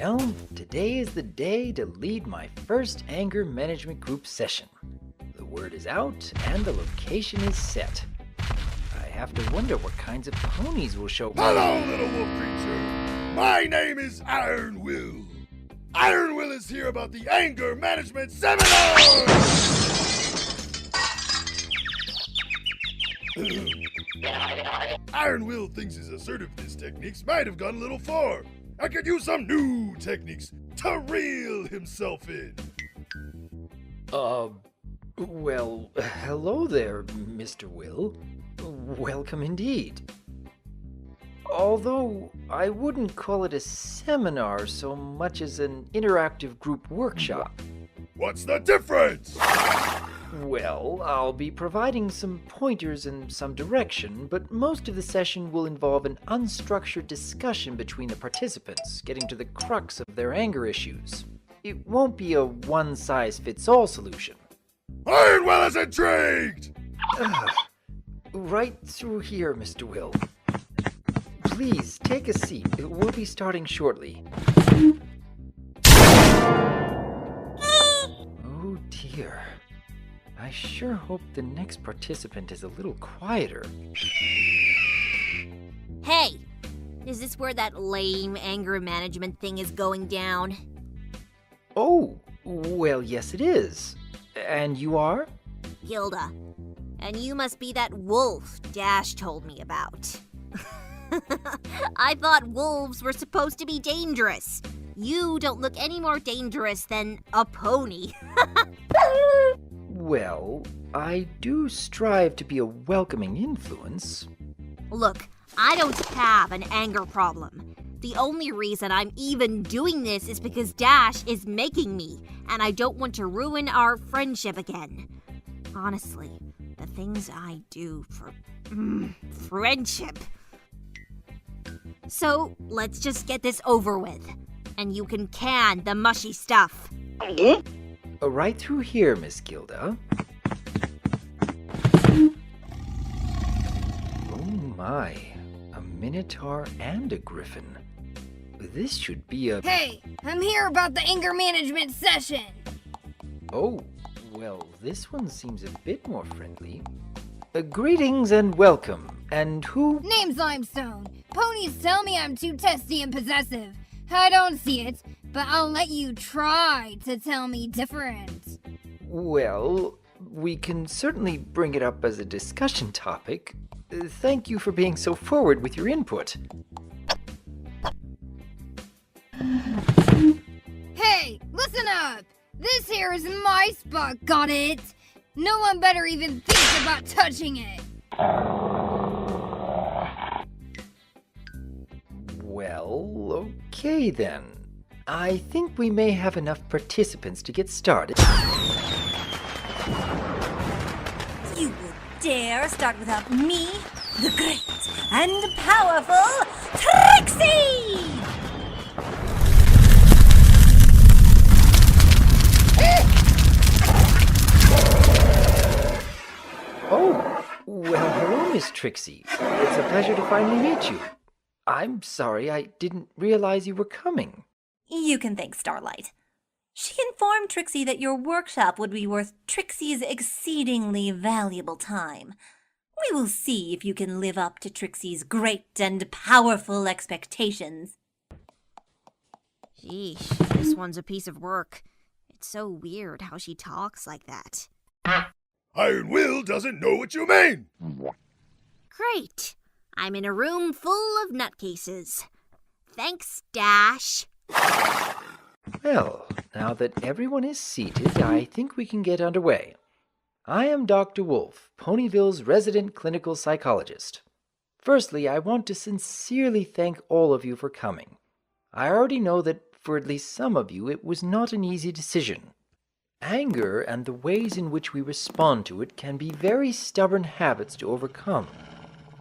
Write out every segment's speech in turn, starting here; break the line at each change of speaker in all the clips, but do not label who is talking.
Well, today is the day to lead my first anger management group session. The word is out and the location is set. I have to wonder what kinds of ponies will show.
Hello, little wolf creature. My name is Iron Will. Iron Will is here about the anger management seminar! Iron Will thinks his assertiveness techniques might have gone a little far. I could use some new techniques to reel himself in.
Well, hello there, Mr. Will. Welcome indeed. Although I wouldn't call it a seminar so much as an interactive group workshop.
What's the difference?
Well, I'll be providing some pointers and some direction, but most of the session will involve an unstructured discussion between the participants, getting to the crux of their anger issues. It won't be a one-size-fits-all solution.
Iron Will is intrigued!
Right through here, Mr. Will. Please, take a seat. We'll be starting shortly. Oh dear. I sure hope the next participant is a little quieter.
Hey! Is this where that lame anger management thing is going down?
Oh, well, yes it is. And you are?
Gilda. And you must be that wolf Dash told me about. I thought wolves were supposed to be dangerous. You don't look any more dangerous than a pony.
Well, I do strive to be a welcoming influence.
Look, I don't have an anger problem. The only reason I'm even doing this is because Dash is making me, and I don't want to ruin our friendship again. Honestly, the things I do for friendship. So, let's just get this over with, and you can the mushy stuff.
Right through here, Miss Gilda. Oh my, a minotaur and a griffin. This should be a...
Hey, I'm here about the anger management session.
Oh, well, this one seems a bit more friendly. Greetings and welcome. And who...
Name's Limestone. Ponies tell me I'm too testy and possessive. I don't see it, but I'll let you try to tell me different.
Well, we can certainly bring it up as a discussion topic. Thank you for being so forward with your input.
Hey, listen up! This here is my spot, got it? No one better even think about touching it.
Well, okay then. I think we may have enough participants to get started.
You would dare start without me, the great and powerful Trixie!
Oh, well, hello, Miss Trixie. It's a pleasure to finally meet you. I'm sorry, I didn't realize you were coming.
You can thank Starlight. She informed Trixie that your workshop would be worth Trixie's exceedingly valuable time. We will see if you can live up to Trixie's great and powerful expectations.
Sheesh, this one's a piece of work. It's so weird how she talks like that.
Iron Will doesn't know what you mean!
Great. I'm in a room full of nutcases. Thanks, Dash.
Well, now that everyone is seated, I think we can get underway. I am Dr. Wolf, Ponyville's resident clinical psychologist. Firstly, I want to sincerely thank all of you for coming. I already know that for at least some of you, it was not an easy decision. Anger and the ways in which we respond to it can be very stubborn habits to overcome.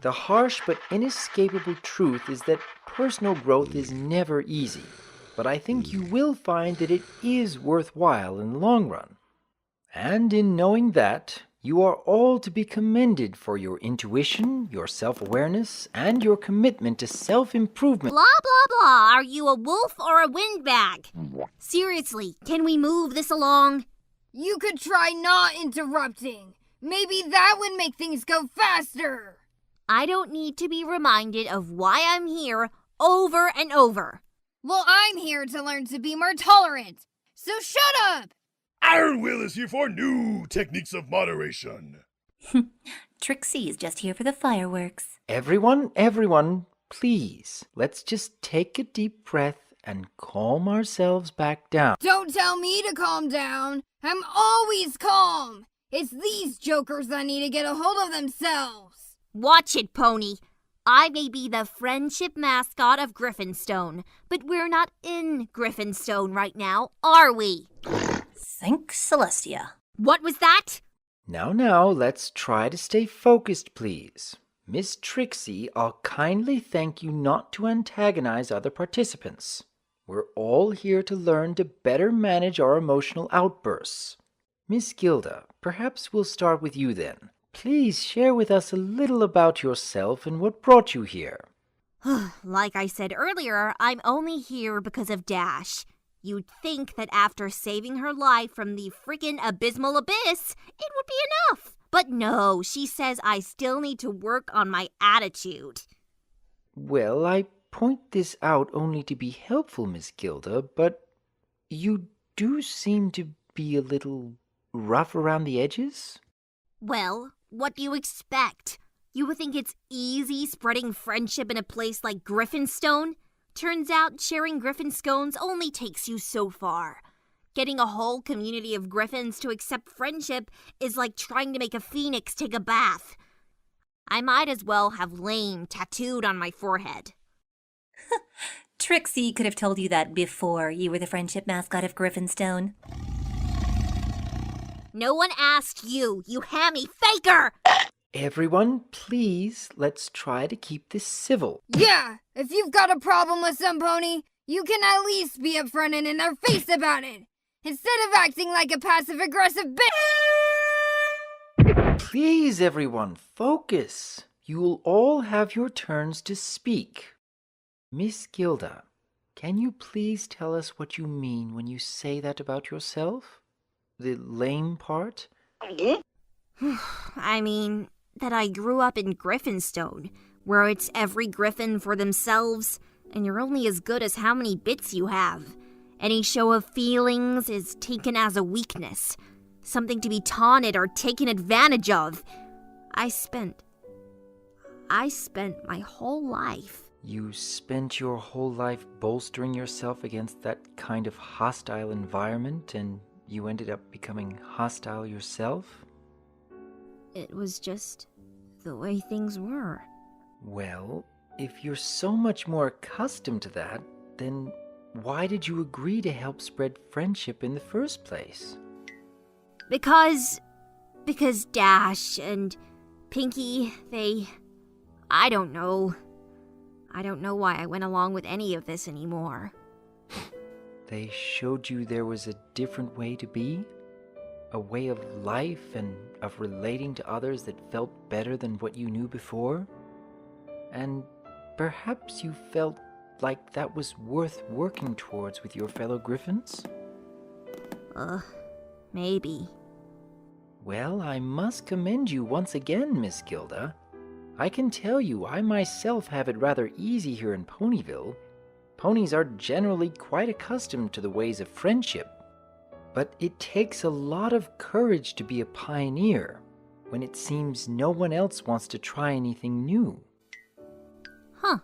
The harsh but inescapable truth is that personal growth is never easy, but I think you will find that it is worthwhile in the long run. And in knowing that, You are all to be commended for your intuition, your self-awareness, and your commitment to self-improvement.
Blah, blah, blah. Are you a wolf or a windbag? Seriously, can we move this along?
You could try not interrupting. Maybe that would make things go faster.
I don't need to be reminded of why I'm here over and over.
Well, I'm here to learn to be more tolerant. So shut up!
Iron Will is here for new techniques of moderation.
Trixie is just here for the fireworks.
Everyone, please, let's just take a deep breath and calm ourselves back down.
Don't tell me to calm down. I'm always calm. It's these jokers that need to get a hold of themselves.
Watch it, Pony. I may be the friendship mascot of Griffinstone, but we're not in Griffinstone right now, are we?
Thanks, Celestia.
What was that?
Now, let's try to stay focused, please. Miss Trixie, I'll kindly thank you not to antagonize other participants. We're all here to learn to better manage our emotional outbursts. Miss Gilda, perhaps we'll start with you then. Please share with us a little about yourself and what brought you here.
Like I said earlier, I'm only here because of Dash. You'd think that after saving her life from the frickin' abysmal abyss, it would be enough. But no, she says I still need to work on my attitude.
Well, I point this out only to be helpful, Miss Gilda, but you do seem to be a little rough around the edges?
Well, what do you expect? You would think it's easy spreading friendship in a place like Griffinstone? Turns out sharing Griffin scones only takes you so far. Getting a whole community of Griffins to accept friendship is like trying to make a phoenix take a bath. I might as well have lame tattooed on my forehead.
Trixie could have told you that before you were the friendship mascot of Griffinstone.
No one asked you, you hammy faker!
Everyone, please, let's try to keep this civil.
Yeah, if you've got a problem with some pony, you can at least be upfront and in their face about it, instead of acting like a passive-aggressive bitch.
Please, everyone, focus. You'll all have your turns to speak. Miss Gilda, can you please tell us what you mean when you say that about yourself? The lame part?
I mean, that I grew up in Griffinstone, where it's every Griffin for themselves, and you're only as good as how many bits you have. Any show of feelings is taken as a weakness, something to be taunted or taken advantage of. I spent my whole life.
You spent your whole life bolstering yourself against that kind of hostile environment, and you ended up becoming hostile yourself?
It was just the way things were.
Well, if you're so much more accustomed to that, then why did you agree to help spread friendship in the first place?
Because Dash and Pinky, I don't know. I don't know why I went along with any of this anymore.
They showed you there was a different way to be? A way of life and of relating to others that felt better than what you knew before? And perhaps you felt like that was worth working towards with your fellow Griffins?
Maybe.
Well, I must commend you once again, Miss Gilda. I can tell you I myself have it rather easy here in Ponyville. Ponies are generally quite accustomed to the ways of friendship. But it takes a lot of courage to be a pioneer when it seems no one else wants to try anything new.
Huh.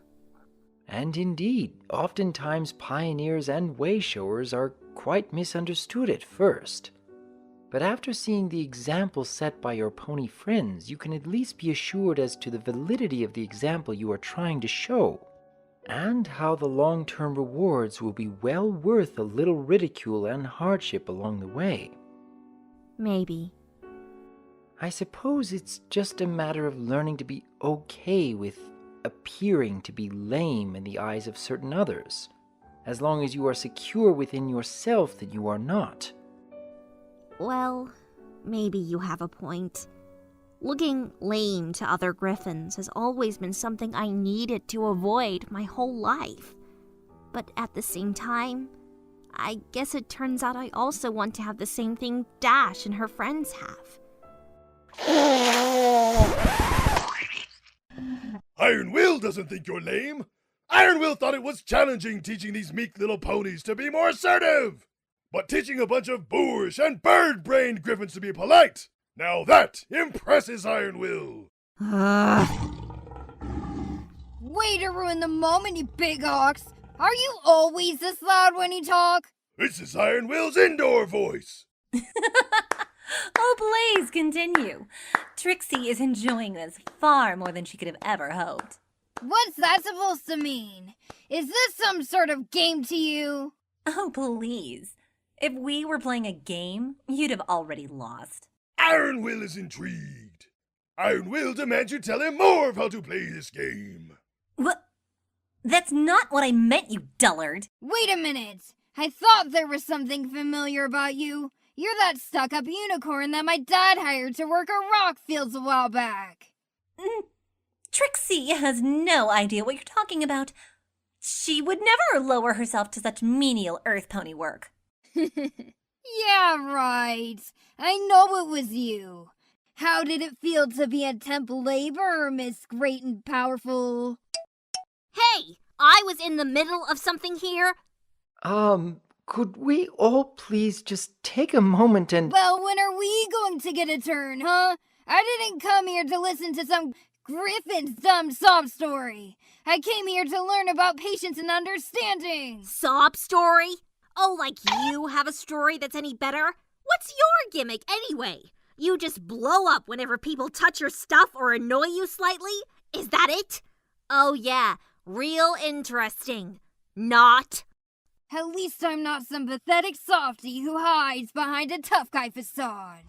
And indeed, oftentimes pioneers and way-showers are quite misunderstood at first. But after seeing the example set by your pony friends, you can at least be assured as to the validity of the example you are trying to show, and how the long-term rewards will be well worth a little ridicule and hardship along the way.
Maybe.
I suppose it's just a matter of learning to be okay with appearing to be lame in the eyes of certain others, as long as you are secure within yourself that you are not.
Well, maybe you have a point. Looking lame to other griffins has always been something I needed to avoid my whole life. But at the same time, I guess it turns out I also want to have the same thing Dash and her friends have.
Iron Will doesn't think you're lame. Iron Will thought it was challenging teaching these meek little ponies to be more assertive. But teaching a bunch of boorish and bird-brained griffins to be polite, now that impresses Iron Will.
Way to ruin the moment, you big ox. Are you always this loud when you talk?
This is Iron Will's indoor voice.
Oh, please continue. Trixie is enjoying this far more than she could have ever hoped.
What's that supposed to mean? Is this some sort of game to you?
Oh, please. If we were playing a game, you'd have already lost.
Iron Will is intrigued. Iron Will demands you tell him more of how to play this game.
What? That's not what I meant, you dullard.
Wait a minute. I thought there was something familiar about you. You're that stuck-up unicorn that my dad hired to work our rock fields a while back.
Trixie has no idea what you're talking about. She would never lower herself to such menial earth pony work.
Yeah, right. I know it was you. How did it feel to be a temp laborer, Miss Great and Powerful?
Hey, I was in the middle of something here.
Could we all please just take a moment and...
Well, when are we going to get a turn, huh? I didn't come here to listen to some Griffin's dumb sob story. I came here to learn about patience and understanding.
Sob story? Oh, like you have a story that's any better? What's your gimmick anyway? You just blow up whenever people touch your stuff or annoy you slightly? Is that it? Oh yeah, real interesting. Not.
At least I'm not some pathetic softy who hides behind a tough guy facade.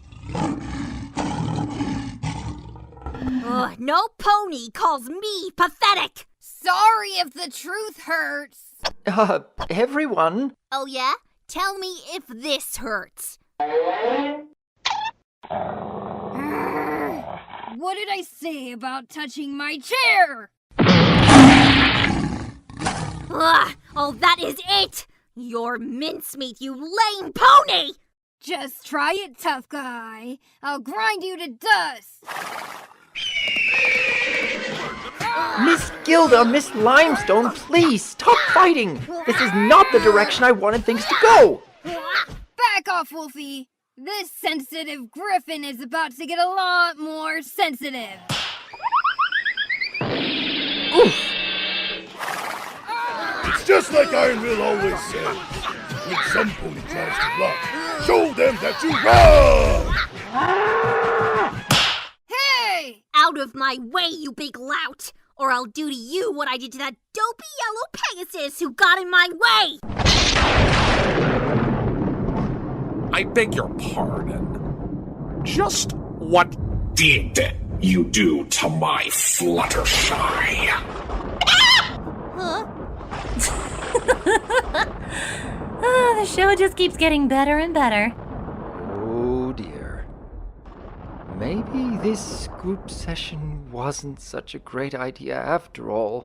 Ugh, no pony calls me pathetic.
Sorry if the truth hurts.
Everyone?
Oh yeah? Tell me if this hurts.
What did I say about touching my chair?
Ugh, oh, that is it! You're mincemeat, you lame pony!
Just try it, tough guy. I'll grind you to dust.
Miss Gilda, Miss Limestone, please stop fighting! This is not the direction I wanted things to go!
Back off, Wolfie. This sensitive griffin is about to get a lot more sensitive.
Oof!
It's just like Iron Will always says. When some pony tries to block, show them that you run!
Hey!
Out of my way, you big lout! Or I'll do to you what I did to that dopey yellow Pegasus who got in my way!
I beg your pardon. Just what did you do to my Fluttershy?
Huh?
The show just keeps getting better and better.
Oh dear. Maybe this group session wasn't such a great idea after all.